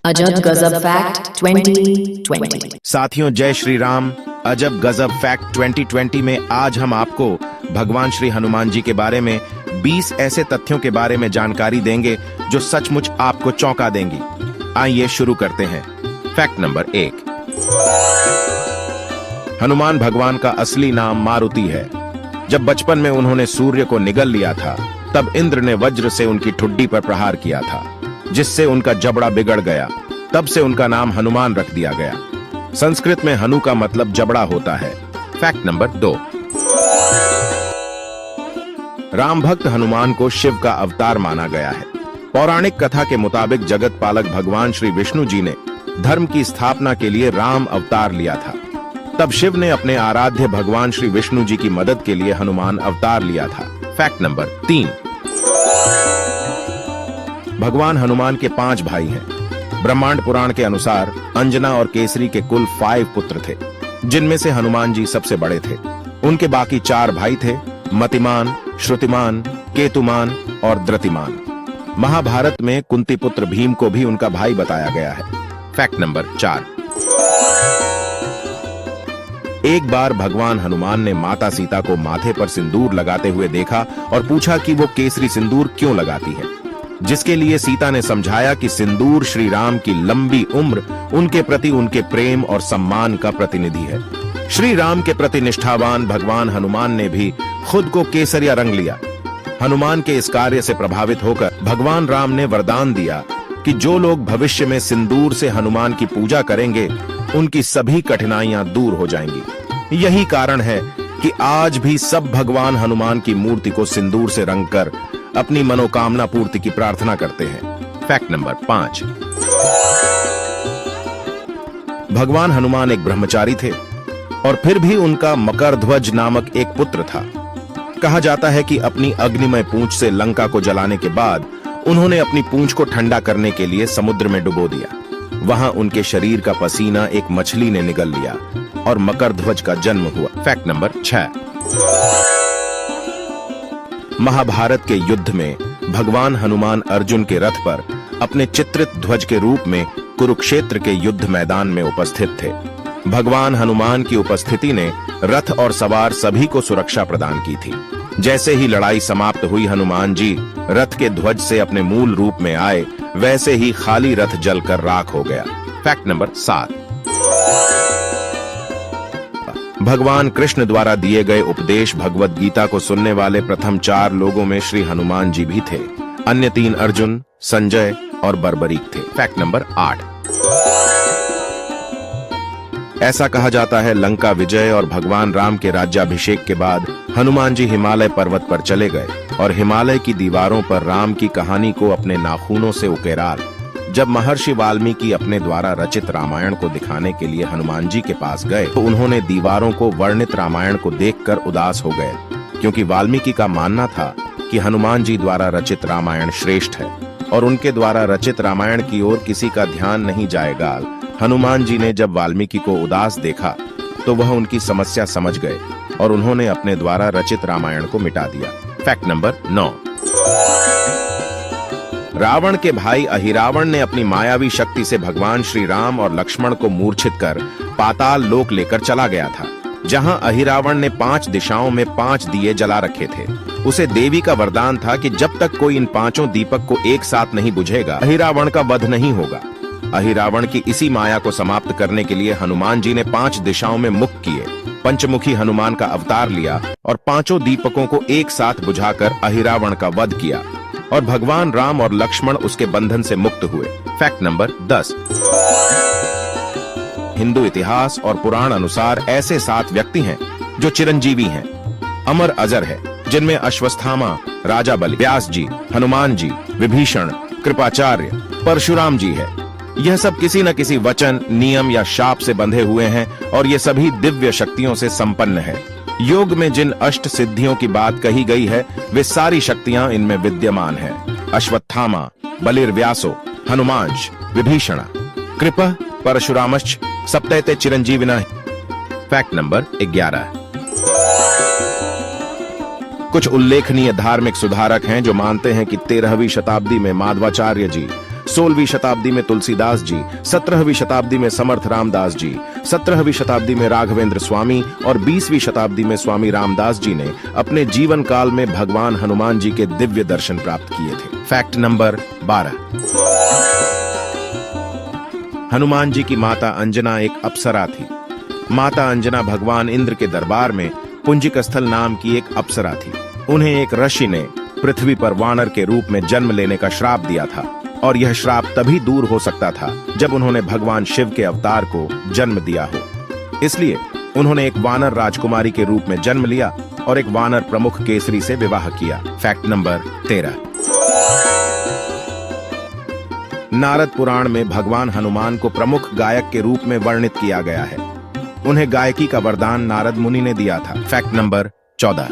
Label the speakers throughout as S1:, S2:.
S1: अजब गजब फैक्ट 2020।
S2: साथियों, जय श्री राम। अजब गजब फैक्ट 2020 में आज हम आपको भगवान श्री हनुमान जी के बारे में 20 ऐसे तथ्यों के बारे में जानकारी देंगे जो सचमुच आपको चौंका देंगी। आइए शुरू करते हैं। Fact number 1। हनुमान भगवान का असली नाम मारुति है। जब बचपन में उन्होंने सूर्य को निगल लिया था, तब इंद्र ने वज्र से उनकी ठुड्डी पर प्रहार किया था, जिससे उनका जबड़ा बिगड़ गया। तब से उनका नाम हनुमान रख दिया गया। संस्कृत में हनु का मतलब जबड़ा होता है। Fact number 2। राम भक्त हनुमान को शिव का अवतार माना गया है। पौराणिक कथा के मुताबिक जगत पालक भगवान श्री विष्णु जी ने धर्म की स्थापना के लिए राम अवतार लिया था। तब शिव ने अपने आराध्य भगवान श्री विष्णु जी की मदद के लिए हनुमान अवतार लिया था। Fact number 3। भगवान हनुमान के 5 भाई हैं। ब्रह्मांड पुराण के अनुसार अंजना और केसरी के कुल 5 पुत्र थे, जिनमें से हनुमान जी सबसे बड़े थे। उनके बाकी 4 भाई थे, मतिमान, श्रुतिमान, केतुमान और द्रतिमान। महाभारत में कुंती पुत्र भीम को भी उनका भाई बताया गया है। Fact number 4। एक बार भगवान हनुमान ने माता सीता को माथे पर सिंदूर लगाते हुए देखा और पूछा कि वो केसरी सिंदूर क्यों लगाती है, जिसके लिए सीता ने समझाया कि सिंदूर श्री राम की लंबी उम्र, उनके प्रति उनके प्रेम और सम्मान का प्रतिनिधि है। श्री राम के प्रति निष्ठावान भगवान हनुमान ने भी खुद को केसरिया रंग लिया। हनुमान के इस कार्य से प्रभावित होकर भगवान राम ने वरदान दिया कि जो लोग भविष्य में सिंदूर से हनुमान की पूजा करेंगे, उनकी सभी कठिनाइयां दूर हो जाएंगी। यही कारण है कि आज भी सब भगवान हनुमान की मूर्ति को सिंदूर से रंगकर अपनी मनोकामना पूर्ति की प्रार्थना करते हैं। Fact number 5। भगवान हनुमान एक ब्रह्मचारी थे और फिर भी उनका मकरध्वज नामक एक पुत्र था। कहा जाता है कि अपनी अग्निमय पूंछ से लंका को जलाने के बाद उन्होंने अपनी पूंछ को ठंडा करने के लिए समुद्र में डुबो दिया। वहां उनके शरीर का पसीना एक मछली ने निगल लिया और मकरध्वज का जन्म हुआ। Fact number 6। महाभारत के युद्ध में भगवान हनुमान अर्जुन के रथ पर अपने चित्रित ध्वज के रूप में कुरुक्षेत्र के युद्ध मैदान में उपस्थित थे। भगवान हनुमान की उपस्थिति ने रथ और सवार सभी को सुरक्षा प्रदान की थी। जैसे ही लड़ाई समाप्त हुई, हनुमान जी रथ के ध्वज से अपने मूल रूप में आए, वैसे ही खाली रथ जलकर राख हो गया। Fact number 7। भगवान कृष्ण द्वारा दिए गए उपदेश भगवत गीता को सुनने वाले प्रथम 4 लोगों में श्री हनुमान जी भी थे। अन्य 3 अर्जुन, संजय और बर्बरीक थे। Fact number 8। ऐसा कहा जाता है, लंका विजय और भगवान राम के राज्याभिषेक के बाद हनुमान जी हिमालय पर्वत पर चले गए और हिमालय की दीवारों पर राम की कहानी को अपने नाखूनों से उकेराल। जब महर्षि वाल्मीकि अपने द्वारा रचित रामायण को दिखाने के लिए हनुमान जी के पास गए, तो उन्होंने दीवारों को वर्णित रामायण को देखकर उदास हो गए, क्योंकि वाल्मीकि का मानना था कि हनुमान जी द्वारा रचित रामायण श्रेष्ठ है और उनके द्वारा रचित रामायण की ओर किसी का ध्यान नहीं जाएगा। हनुमान जी ने जब वाल्मीकि को उदास देखा, तो वह उनकी समस्या समझ गए और उन्होंने अपने द्वारा रचित रामायण को मिटा दिया। Fact number 9। रावण के भाई अहिरावण ने अपनी मायावी शक्ति से भगवान श्री राम और लक्ष्मण को मूर्छित कर पाताल लोक लेकर चला गया था, जहां अहिरावण ने 5 दिशाओं में 5 दिए जला रखे थे। उसे देवी का वरदान था कि जब तक कोई इन 5 दीपक को एक साथ नहीं बुझेगा, अहिरावण का वध नहीं होगा। अहिरावण की इसी माया को समाप्त करने के लिए हनुमान जी ने 5 दिशाओं में मुख किए, पंचमुखी हनुमान का अवतार लिया और 5 दीपकों को एक साथ बुझाकर अहिरावण का वध किया और भगवान राम और लक्ष्मण उसके बंधन से मुक्त हुए। Fact number 10। हिंदू इतिहास और पुराण अनुसार ऐसे 7 व्यक्ति हैं जो चिरंजीवी हैं, अमर अजर है, जिनमें अश्वत्थामा, राजा बलि, व्यास जी, हनुमान जी, विभीषण, कृपाचार्य, परशुराम जी है। यह सब किसी न किसी वचन, नियम या शाप से बंधे हुए हैं और ये सभी दिव्य शक्तियों से संपन्न है। योग में जिन अष्ट सिद्धियों की बात कही गई है, वे सारी शक्तियां इनमें विद्यमान हैं। अश्वत्थामा, बलिर्व्यासो, हनुमांश, विभीषण, कृपा, परशुरामश्च, सप्तैते चिरंजीविना। Fact number 11। कुछ उल्लेखनीय धार्मिक सुधारक हैं जो मानते हैं कि 13वीं शताब्दी में माधवाचार्य जी 16वीं शताब्दी में तुलसीदास जी, 17वीं शताब्दी में समर्थ रामदास जी, 17वीं शताब्दी में राघवेंद्र स्वामी और 20वीं शताब्दी में स्वामी रामदास जी ने अपने जीवन काल में भगवान हनुमान जी के दिव्य दर्शन प्राप्त किए थे। Fact number 12। हनुमान जी की माता अंजना एक अप्सरा थी। माता अंजना भगवान इंद्र के दरबार में पुंजिक स्थल नाम की एक अप्सरा थी। उन्हें एक ऋषि ने पृथ्वी पर वानर के रूप में जन्म लेने का श्राप दिया था और यह श्राप तभी दूर हो सकता था जब उन्होंने भगवान शिव के अवतार को जन्म दिया हो। इसलिए उन्होंने एक वानर राजकुमारी के रूप में जन्म लिया और एक वानर प्रमुख केसरी से विवाह किया। Fact number 13। नारद पुराण में भगवान हनुमान को प्रमुख गायक के रूप में वर्णित किया गया है। उन्हें गायकी का वरदान नारद मुनि ने दिया था। Fact number 14।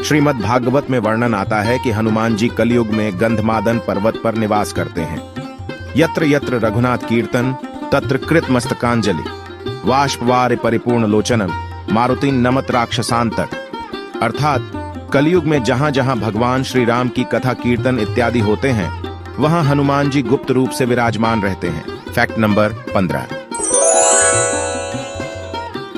S2: श्रीमद् भागवत में वर्णन आता है कि हनुमान जी कलयुग में गंधमादन पर्वत पर निवास करते हैं। यत्र यत्र रघुनाथ कीर्तन तत्र कृत मस्तकांजलि वाष्पवार परिपूर्ण लोचनम मारुति नमत राक्षसांतक। अर्थात कलयुग में जहां जहां भगवान श्री राम की कथा कीर्तन इत्यादि होते हैं वहां हनुमान जी गुप्त रूप से विराजमान रहते हैं। Fact number 15।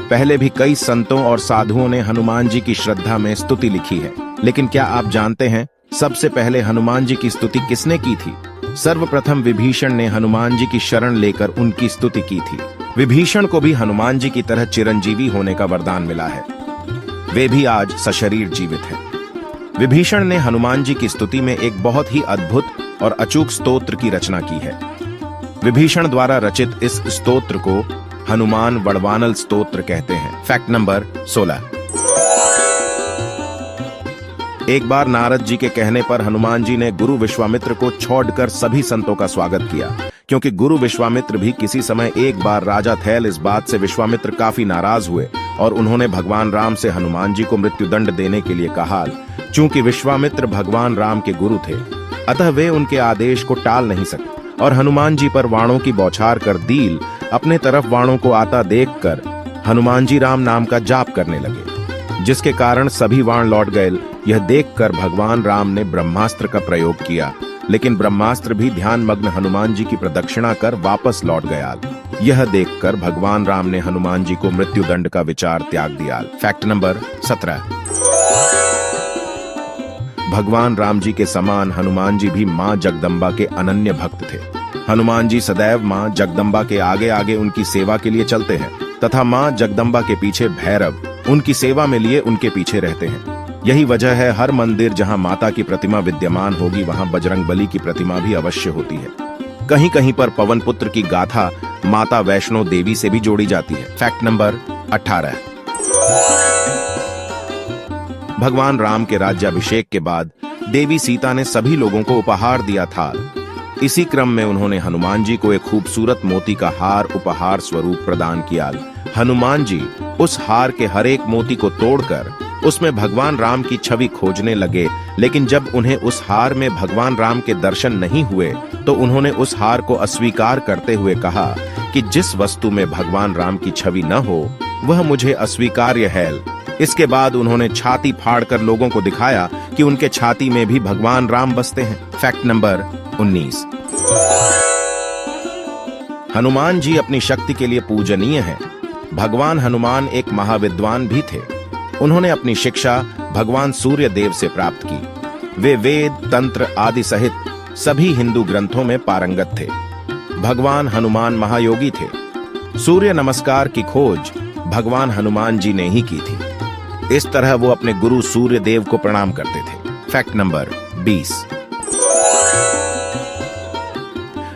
S2: पहले भी कई संतों और साधुओं ने हनुमान जी की श्रद्धा में स्तुति लिखी है, लेकिन क्या आप जानते हैं सबसे पहले हनुमान जी की स्तुति किसने की थी? सर्वप्रथम विभीषण ने हनुमान जी की शरण लेकर उनकी स्तुति की थी। विभीषण को भी हनुमान जी की तरह चिरंजीवी होने का वरदान मिला है। वे भी आज सशरीर जीवित हैं। विभीषण ने हनुमान जी की स्तुति में एक बहुत ही अद्भुत और अचूक स्तोत्र की रचना की है। विभीषण द्वारा रचित इस स्तोत्र को हनुमान वड़वानल स्तोत्र कहते हैं। Fact number 16। एक बार नारद जी के कहने पर हनुमान जी ने गुरु विश्वामित्र को छोड़कर सभी संतों का स्वागत किया, क्योंकि गुरु विश्वामित्र भी किसी समय एक बार राजा थे। इस बात से विश्वामित्र काफी नाराज हुए और उन्होंने भगवान राम से हनुमान जी को मृत्युदंड देने के लिए कहा। चूंकि विश्वामित्र भगवान राम के गुरु थे, अतः वे उनके आदेश को टाल नहीं सके और हनुमान जी पर वाणों की बौछार कर दील अपने तरफ वाणों को आता देखकर हनुमान जी राम नाम का जाप करने लगे, जिसके कारण सभी वाण लौट गए। यह देखकर भगवान राम ने ब्रह्मास्त्र का प्रयोग किया, लेकिन ब्रह्मास्त्र भी ध्यानमग्न हनुमान जी की प्रदक्षिणा कर वापस लौट गया। यह देखकर भगवान राम ने हनुमान जी को मृत्युदंड का विचार त्याग दिया। Fact number 17। भगवान राम जी के समान हनुमान जी भी मां जगदम्बा के अनन्य भक्त थे। हनुमान जी सदैव मां जगदम्बा के आगे आगे उनकी सेवा के लिए चलते हैं तथा मां जगदम्बा के पीछे भैरव उनकी सेवा में लिए उनके पीछे रहते हैं। यही वजह है हर मंदिर जहां माता की प्रतिमा विद्यमान होगी वहां बजरंगबली की प्रतिमा भी अवश्य होती है। कहीं कहीं पर पवन पुत्र की गाथा माता वैष्णो देवी से भी जोड़ी जाती है। Fact number 18। भगवान राम के राज्याभिषेक के बाद देवी सीता ने सभी लोगों को उपहार दिया था। इसी क्रम में उन्होंने हनुमान जी को एक खूबसूरत मोती का हार उपहार स्वरूप प्रदान किया। हनुमान जी उस हार के हर एक मोती को तोड़कर उसमें भगवान राम की छवि खोजने लगे, लेकिन जब उन्हें उस हार में भगवान राम के दर्शन नहीं हुए तो उन्होंने उस हार को अस्वीकार करते हुए कहा कि जिस वस्तु में भगवान राम की छवि न हो वह मुझे अस्वीकार्य है। इसके बाद उन्होंने छाती फाड़कर लोगों को दिखाया कि उनके छाती में भी भगवान राम बसते हैं। Fact number 19। हनुमान जी अपनी शक्ति के लिए पूजनीय हैं। भगवान हनुमान एक महाविद्वान भी थे। उन्होंने अपनी शिक्षा भगवान सूर्य देव से प्राप्त की। वे वेद, तंत्र आदि सहित सभी हिंदू ग्रंथों में पारंगत थे। भगवान हनुमान महायोगी थे। सूर्य नमस्कार की खोज भगवान हनुमान जी ने ही की थी। इस तरह वो अपने गुरु सूर्य देव को प्रणाम करते थे। Fact number 20।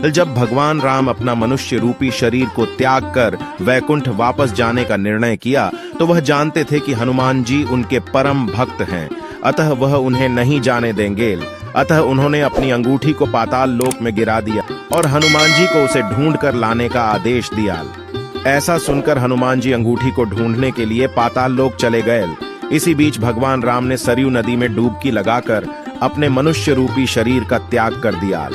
S2: जब भगवान राम अपना मनुष्य रूपी शरीर को त्याग कर वैकुंठ वापस जाने का निर्णय किया तो वह जानते थे कि हनुमान जी उनके परम भक्त हैं, अतः वह उन्हें नहीं जाने देंगे। अतः उन्होंने अपनी अंगूठी को पाताल लोक में गिरा दिया और हनुमान जी को उसे ढूंढ कर लाने का आदेश दिया। ऐसा सुनकर हनुमान जी अंगूठी को ढूंढने के लिए पाताल लोक चले गए। इसी बीच भगवान राम ने सरयू नदी में डुबकी लगाकर अपने मनुष्य रूपी शरीर का त्याग कर दिया।